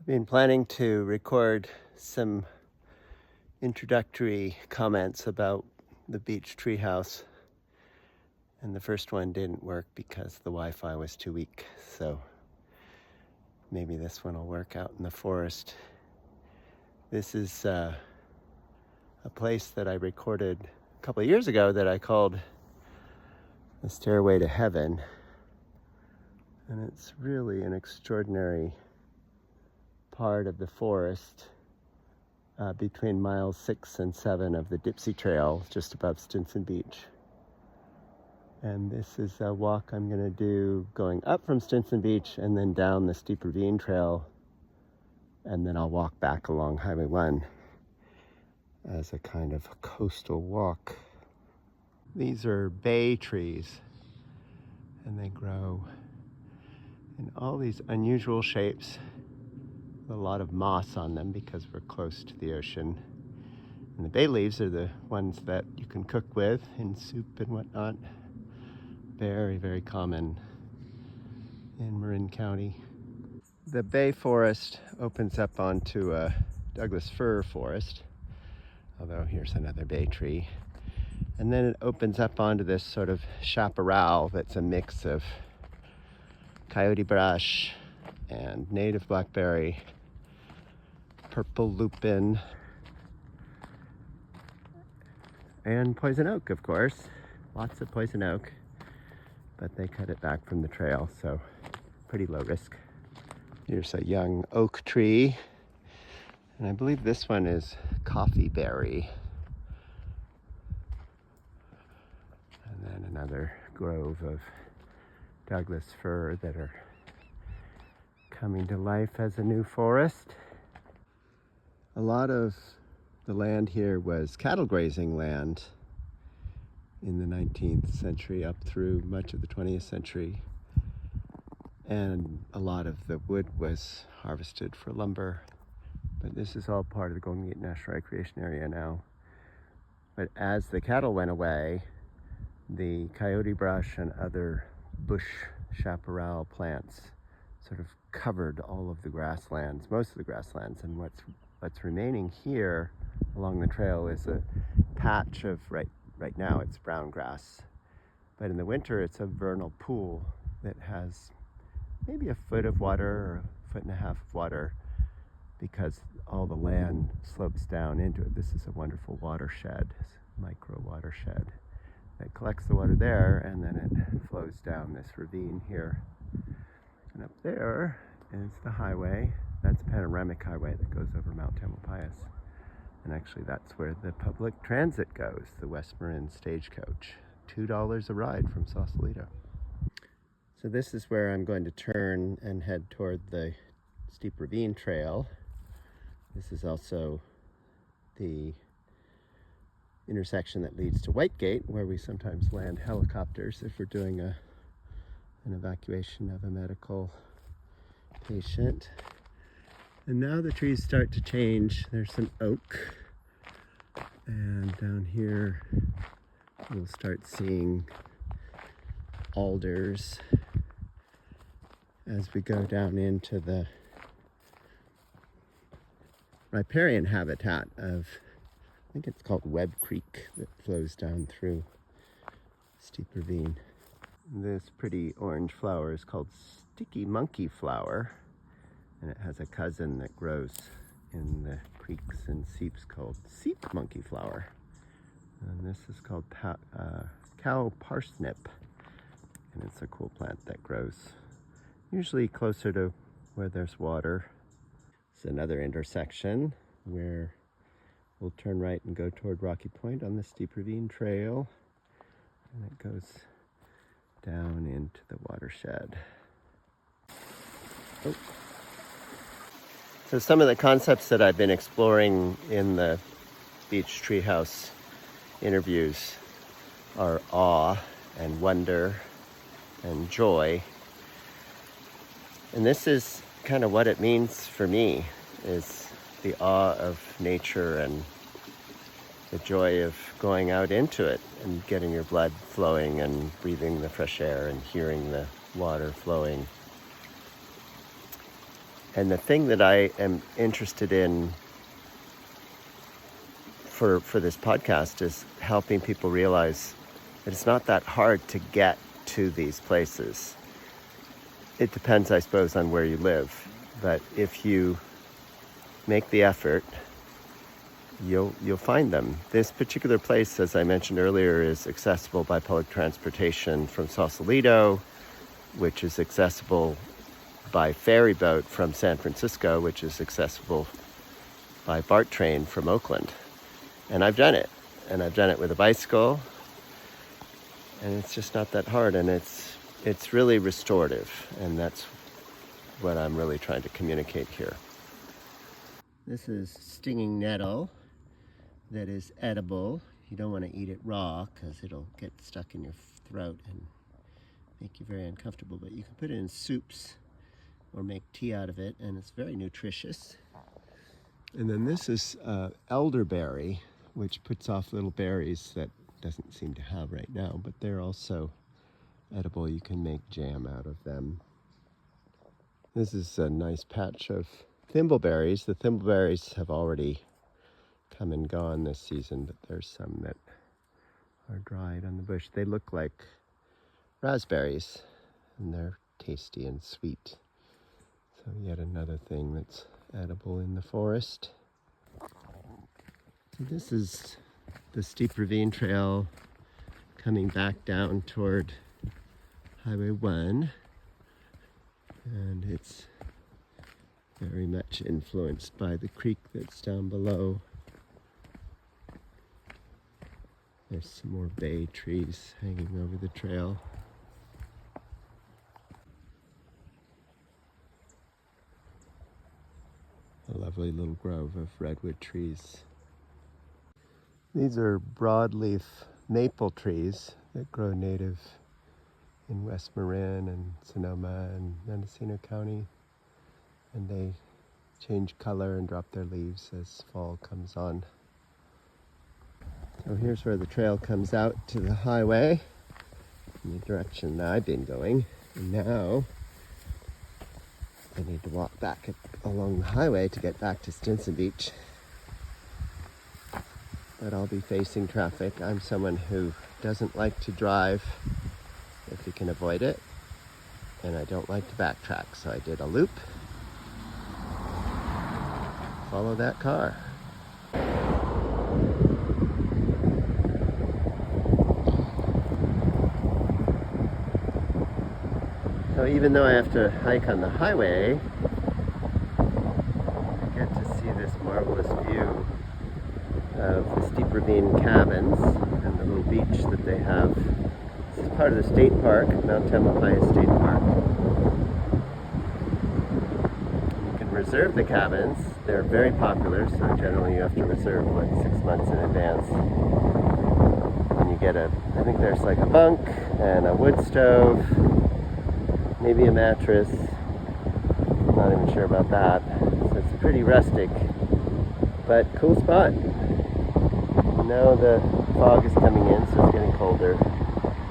I've been planning to record some introductory comments about the Beach Treehouse, and the first one didn't work because the Wi-Fi was too weak, so maybe this one will work out in the forest. This is a place that I recorded a couple of years ago that I called the Stairway to Heaven, and it's really an extraordinary part of the forest between miles 6 and 7 of the Dipsea Trail just above Stinson Beach. And this is a walk I'm going to do going up from Stinson Beach and then down the steep Ravine Trail, and then I'll walk back along Highway 1 as a kind of a coastal walk. These are bay trees, and they grow in all these unusual shapes, with a lot of moss on them because we're close to the ocean. And the bay leaves are the ones that you can cook with in soup and whatnot. Very, very common in Marin County. The bay forest opens up onto a Douglas fir forest, although here's another bay tree. And then it opens up onto this sort of chaparral that's a mix of coyote brush and native blackberry, purple lupin, and poison oak, of course. Lots of poison oak, but they cut it back from the trail, so pretty low risk. Here's a young oak tree, and I believe this one is coffee berry. And then another grove of Douglas fir that are coming to life as a new forest. A lot of the land here was cattle grazing land in the 19th century up through much of the 20th century. And a lot of the wood was harvested for lumber. But this is all part of the Golden Gate National Recreation Area now. But as the cattle went away, the coyote brush and other bush chaparral plants sort of covered all of the grasslands, most of the grasslands. And what's remaining here along the trail is a patch of, right now it's brown grass, but in the winter it's a vernal pool that has maybe a foot of water or a foot and a half of water because all the land slopes down into it. This is a wonderful watershed, micro watershed that collects the water there, and then it flows down this ravine here. And up there is the highway. That's a panoramic highway that goes over Mount Tamalpais. And actually that's where the public transit goes, the West Marin Stagecoach. $2 a ride from Sausalito. So this is where I'm going to turn and head toward the steep Ravine Trail. This is also the intersection that leads to Whitegate, where we sometimes land helicopters if we're doing an evacuation of a medical patient. And now the trees start to change. There's some oak, and down here we'll start seeing alders as we go down into the riparian habitat of, I think it's called Webb Creek, that flows down through steep ravine. This pretty orange flower is called sticky monkey flower, and it has a cousin that grows in the creeks and seeps called seep monkey flower. And this is called cow parsnip, and it's a cool plant that grows usually closer to where there's water. It's another intersection where we'll turn right and go toward Rocky Point on the steep ravine trail, and it goes down into the watershed. Oh. So some of the concepts that I've been exploring in the Beach Treehouse interviews are awe and wonder and joy. And this is kind of what it means for me, is the awe of nature and the joy of going out into it and getting your blood flowing and breathing the fresh air and hearing the water flowing. And the thing that I am interested in for this podcast is helping people realize that it's not that hard to get to these places. It depends, I suppose, on where you live. But if you make the effort, you'll find them. This particular place, as I mentioned earlier, is accessible by public transportation from Sausalito, which is accessible by ferry boat from San Francisco, which is accessible by BART train from Oakland. And I've done it. And I've done it with a bicycle. And it's just not that hard. And it's really restorative. And that's what I'm really trying to communicate here. This is stinging nettle that is edible. You don't want to eat it raw because it'll get stuck in your throat and make you very uncomfortable. But you can put it in soups or make tea out of it, and it's very nutritious. And then this is elderberry, which puts off little berries that doesn't seem to have right now, but they're also edible. You can make jam out of them. This is a nice patch of thimbleberries. The thimbleberries have already come and gone this season, but there's some that are dried on the bush. They look like raspberries, and they're tasty and sweet. So yet another thing that's edible in the forest. So this is the steep ravine trail coming back down toward Highway 1. And it's very much influenced by the creek that's down below. There's some more bay trees hanging over the trail. A lovely little grove of redwood trees. These are broadleaf maple trees that grow native in West Marin and Sonoma and Mendocino County. And they change color and drop their leaves as fall comes on. So here's where the trail comes out to the highway in the direction that I've been going. And now I need to walk back along the highway to get back to Stinson Beach. But I'll be facing traffic. I'm someone who doesn't like to drive if you can avoid it. And I don't like to backtrack, so I did a loop. Follow that car. So even though I have to hike on the highway, I get to see this marvelous view of the steep ravine cabins and the little beach that they have. This is part of the state park, Mount Tamalpais State Park. You can reserve the cabins. They're very popular, so generally you have to reserve 6 months in advance. And you get I think there's like a bunk and a wood stove, maybe a mattress. I'm not even sure about that. So it's pretty rustic, but cool spot. Now the fog is coming in, so it's getting colder.